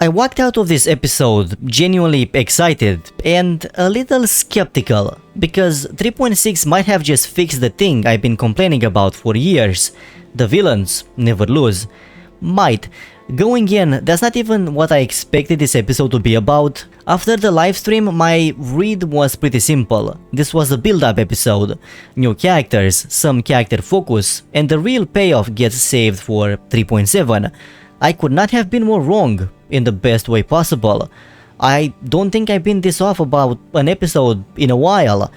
I walked out of this episode genuinely excited and a little skeptical, because 3.6 might have just fixed the thing I've been complaining about for years. The villains never lose. Might. Going in, that's not even what I expected this episode to be about. After the livestream, my read was pretty simple. This was a build-up episode. New characters, some character focus, and the real payoff gets saved for 3.7. I could not have been more wrong, in the best way possible. I don't think I've been this off about an episode in a while.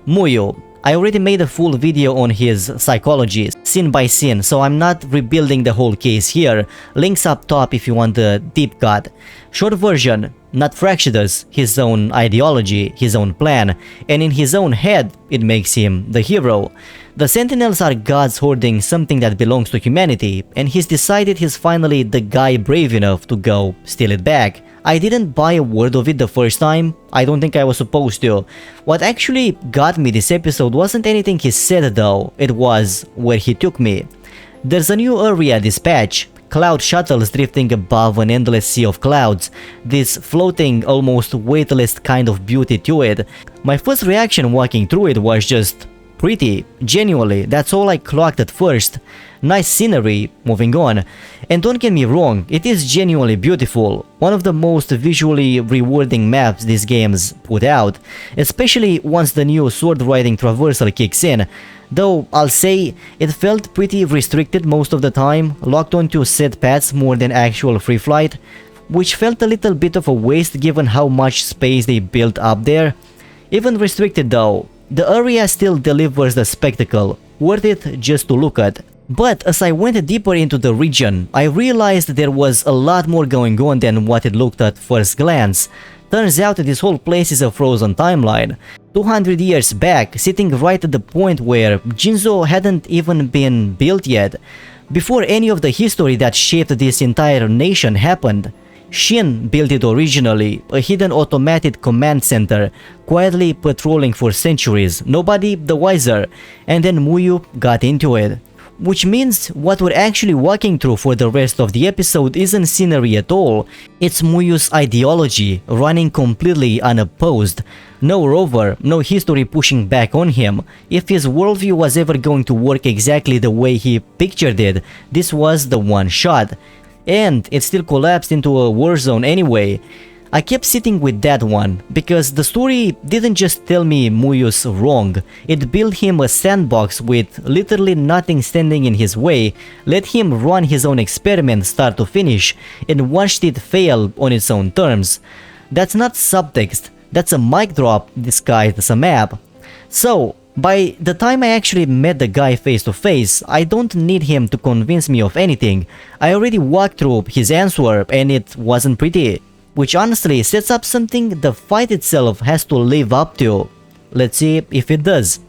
Muyu. I already made a full video on his psychology, scene by scene, so I'm not rebuilding the whole case here. Links up top if you want the deep cut. Short version, not fractious, his own ideology, his own plan, and in his own head, it makes him the hero. The Sentinels are gods hoarding something that belongs to humanity, and he's decided he's finally the guy brave enough to go steal it back. I didn't buy a word of it the first time, I don't think I was supposed to. What actually got me this episode wasn't anything he said though, it was where he took me. There's a new area dispatch, cloud shuttles drifting above an endless sea of clouds, this floating, almost weightless kind of beauty to it. My first reaction walking through it was just pretty, genuinely, that's all I clocked at first. Nice scenery, moving on. And don't get me wrong, it is genuinely beautiful, one of the most visually rewarding maps these games put out, especially once the new sword riding traversal kicks in. Though I'll say it felt pretty restricted most of the time, locked onto set paths more than actual free flight, which felt a little bit of a waste given how much space they built up there. Even restricted though, the area still delivers the spectacle, worth it just to look at. But as I went deeper into the region, I realized there was a lot more going on than what it looked at first glance. Turns out this whole place is a frozen timeline. 200 years back, sitting right at the point where Mengzhou hadn't even been built yet, before any of the history that shaped this entire nation happened. Shin built it originally, a hidden automated command center, quietly patrolling for centuries, nobody the wiser, and then Muyu got into it. Which means what we're actually walking through for the rest of the episode isn't scenery at all, it's Muyu's ideology, running completely unopposed. No rover, no history pushing back on him. If his worldview was ever going to work exactly the way he pictured it, this was the one shot. And it still collapsed into a war zone anyway. I kept sitting with that one, because the story didn't just tell me Muyu's wrong, it built him a sandbox with literally nothing standing in his way, let him run his own experiment start to finish, and watched it fail on its own terms. That's not subtext, that's a mic drop disguised as a map. So, by the time I actually met the guy face to face, I don't need him to convince me of anything. I already walked through his answer and it wasn't pretty. Which honestly sets up something the fight itself has to live up to. Let's see if it does.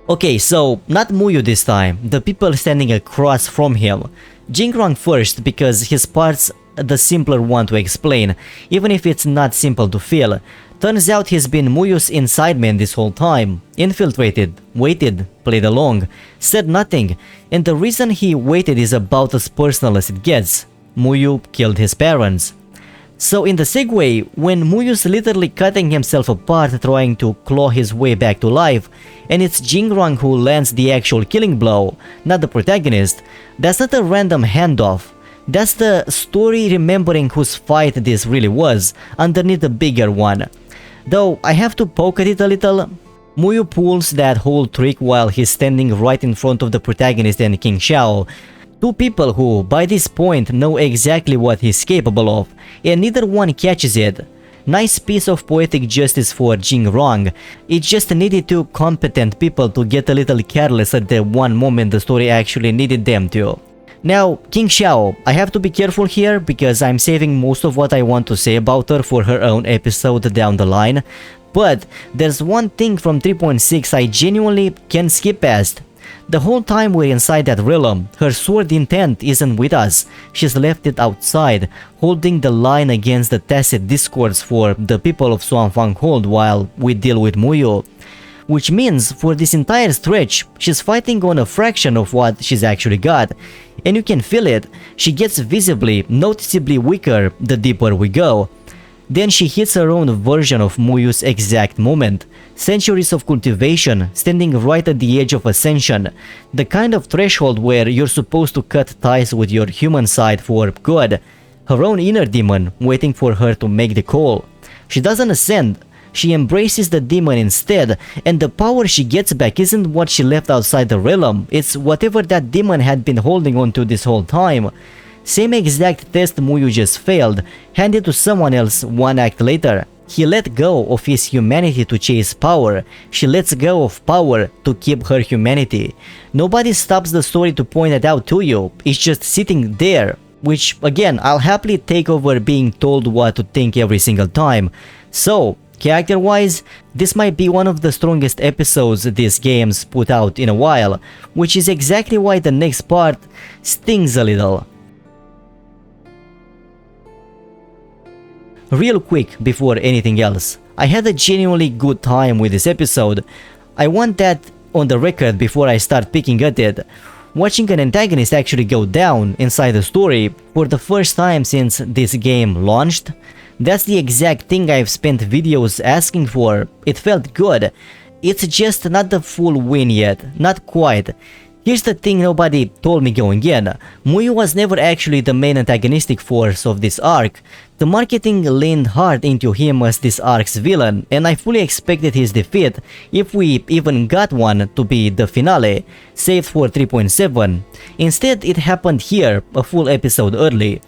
Okay, so not Muyu this time, the people standing across from him. Jingrang first because his part's the simpler one to explain, even if it's not simple to feel. Turns out he's been Muyu's inside man this whole time, infiltrated, waited, played along, said nothing, and the reason he waited is about as personal as it gets. Muyu killed his parents. So in the segue, when Muyu's literally cutting himself apart trying to claw his way back to life, and it's Jingrang who lands the actual killing blow, not the protagonist, that's not a random handoff. That's the story remembering whose fight this really was, underneath the bigger one. Though I have to poke at it a little. Muyu pulls that whole trick while he's standing right in front of the protagonist and Qingxiao, two people who by this point know exactly what he's capable of, and neither one catches it. Nice piece of poetic justice for Jingrang. It just needed two competent people to get a little careless at the one moment the story actually needed them to. Now, Qingxiao, I have to be careful here because I'm saving most of what I want to say about her for her own episode down the line, but there's one thing from 3.6 I genuinely can't skip past. The whole time we're inside that realm, her sword intent isn't with us, she's left it outside, holding the line against the tacit discords for the people of Suanfang Hold while we deal with Muyu. which means for this entire stretch, she's fighting on a fraction of what she's actually got. And you can feel it, she gets visibly, noticeably weaker the deeper we go. Then she hits her own version of Muyu's exact moment. Centuries of cultivation, standing right at the edge of ascension. The kind of threshold where you're supposed to cut ties with your human side for good. Her own inner demon waiting for her to make the call. She doesn't ascend, she embraces the demon instead, and the power she gets back isn't what she left outside the realm, it's whatever that demon had been holding on to this whole time. Same exact test Muyu just failed, handed to someone else one act later. He let go of his humanity to chase power, she lets go of power to keep her humanity. Nobody stops the story to point it out to you, it's just sitting there. Which, again, I'll happily take over being told what to think every single time. So, character-wise, this might be one of the strongest episodes these games put out in a while, which is exactly why the next part stings a little. Real quick before anything else, I had a genuinely good time with this episode. I want that on the record before I start picking at it. Watching an antagonist actually go down inside the story for the first time since this game launched, that's the exact thing I've spent videos asking for. It felt good. It's just not the full win yet, not quite. Here's the thing nobody told me going in. Muyu was never actually the main antagonistic force of this arc. The marketing leaned hard into him as this arc's villain, and I fully expected his defeat, if we even got one, to be the finale, saved for 3.7. Instead, it happened here, a full episode early.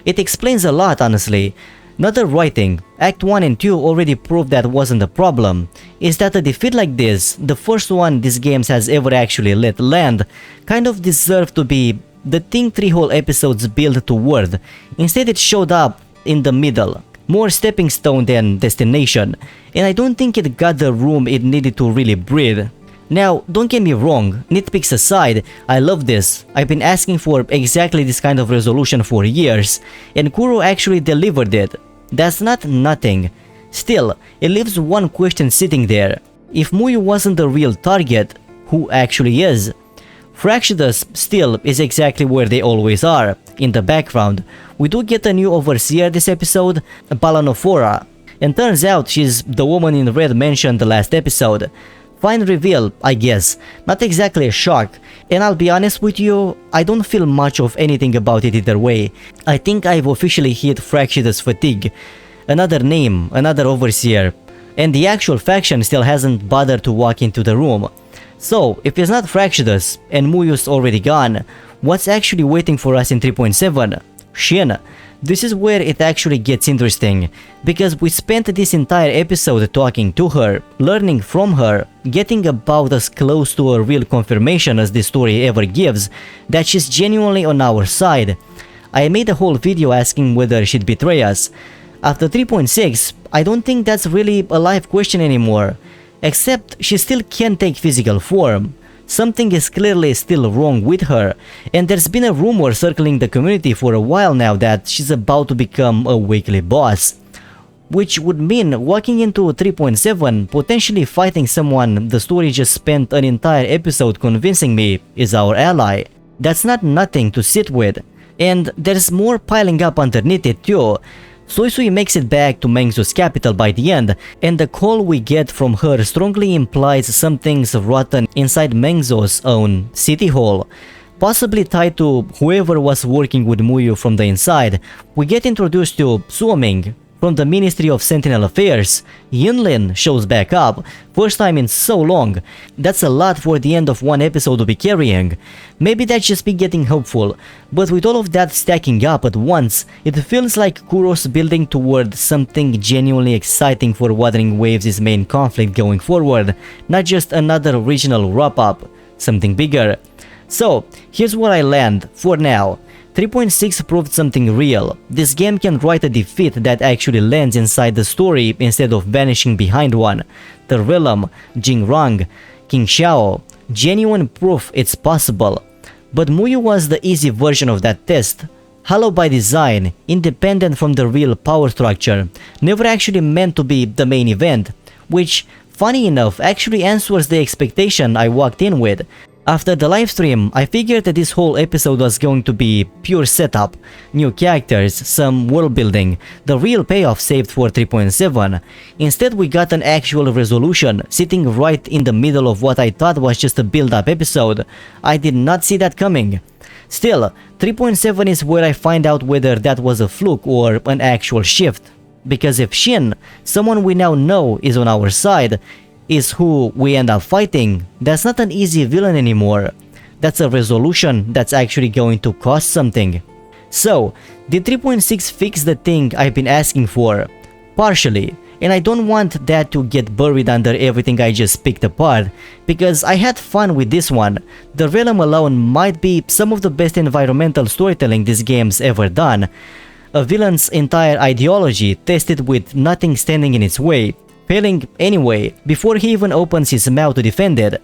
It explains a lot, honestly. Not the writing, Act 1 and 2 already proved that wasn't the problem. Is that a defeat like this, the first one this game has ever actually let land, kind of deserved to be the thing 3 whole episodes built toward. Instead it showed up in the middle, more stepping stone than destination, and I don't think it got the room it needed to really breathe. Now, don't get me wrong, nitpicks aside, I love this. I've been asking for exactly this kind of resolution for years, and Kuro actually delivered it. That's not nothing. Still, it leaves one question sitting there. If Muyu wasn't the real target, who actually is? Fractious still is exactly where they always are, in the background. We do get a new overseer this episode, Balanophora, and turns out she's the woman in red mentioned the last episode. Fine reveal, I guess, not exactly a shock, and I'll be honest with you, I don't feel much of anything about it either way. I think I've officially hit Fractious fatigue. Another name, another overseer, and the actual faction still hasn't bothered to walk into the room. So, if it's not Fractious and Muyu's already gone, what's actually waiting for us in 3.7? Shin. This is where it actually gets interesting, because we spent this entire episode talking to her, learning from her, getting about as close to a real confirmation as this story ever gives, that she's genuinely on our side. I made a whole video asking whether she'd betray us. After 3.6, I don't think that's really a live question anymore, except she still can't take physical form. Something is clearly still wrong with her, and there's been a rumor circling the community for a while now that she's about to become a weekly boss. Which would mean walking into 3.7, potentially fighting someone the story just spent an entire episode convincing me is our ally. That's not nothing to sit with, and there's more piling up underneath it too. Soisui makes it back to Mengzhou's capital by the end, and the call we get from her strongly implies something's rotten inside Mengzhou's own city hall. Possibly tied to whoever was working with Muyu from the inside. We get introduced to Suoming from the Ministry of Sentinel Affairs. Yunlin shows back up, first time in so long. That's a lot for the end of one episode to be carrying. Maybe that's just me getting hopeful, but with all of that stacking up at once, it feels like Kuro's building toward something genuinely exciting for Wuthering Waves' main conflict going forward, not just another regional wrap-up, something bigger. So, here's where I land, for now. 3.6 proved something real. This game can write a defeat that actually lands inside the story instead of vanishing behind one. The realm, Jingrang, Qingxiao, genuine proof it's possible. But Muyu was the easy version of that test. Hollow by design, independent from the real power structure, never actually meant to be the main event. Which, funny enough, actually answers the expectation I walked in with. After the livestream, I figured that this whole episode was going to be pure setup, new characters, some world building, the real payoff saved for 3.7. Instead, we got an actual resolution, sitting right in the middle of what I thought was just a build-up episode. I did not see that coming. Still, 3.7 is where I find out whether that was a fluke or an actual shift. Because if Shin, someone we now know is on our side, is who we end up fighting, that's not an easy villain anymore. That's a resolution that's actually going to cost something. So, did 3.6 fix the thing I've been asking for? Partially, and I don't want that to get buried under everything I just picked apart, because I had fun with this one. The realm alone might be some of the best environmental storytelling this game's ever done. A villain's entire ideology tested with nothing standing in its way, failing anyway before he even opens his mouth to defend it.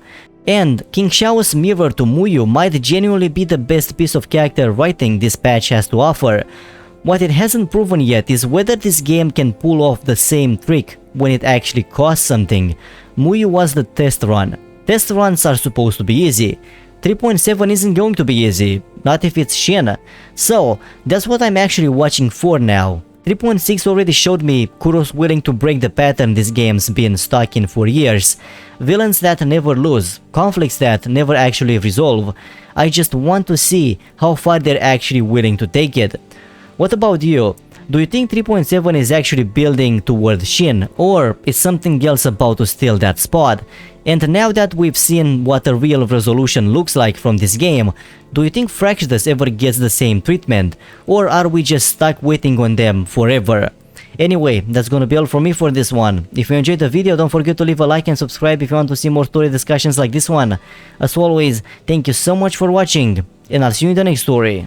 And Qingxiao's mirror to Muyu might genuinely be the best piece of character writing this patch has to offer. What it hasn't proven yet is whether this game can pull off the same trick when it actually costs something. Muyu was the test run. Test runs are supposed to be easy. 3.7 isn't going to be easy, not if it's Shin. So that's what I'm actually watching for now. 3.6 already showed me Kuro's willing to break the pattern this game's been stuck in for years. Villains that never lose, conflicts that never actually resolve. I just want to see how far they're actually willing to take it. What about you? Do you think 3.7 is actually building toward Shin, or is something else about to steal that spot? And now that we've seen what a real resolution looks like from this game, do you think Fractious ever gets the same treatment, or are we just stuck waiting on them forever? Anyway, that's gonna be all from me for this one. If you enjoyed the video, don't forget to leave a like and subscribe if you want to see more story discussions like this one. As always, thank you so much for watching, and I'll see you in the next story.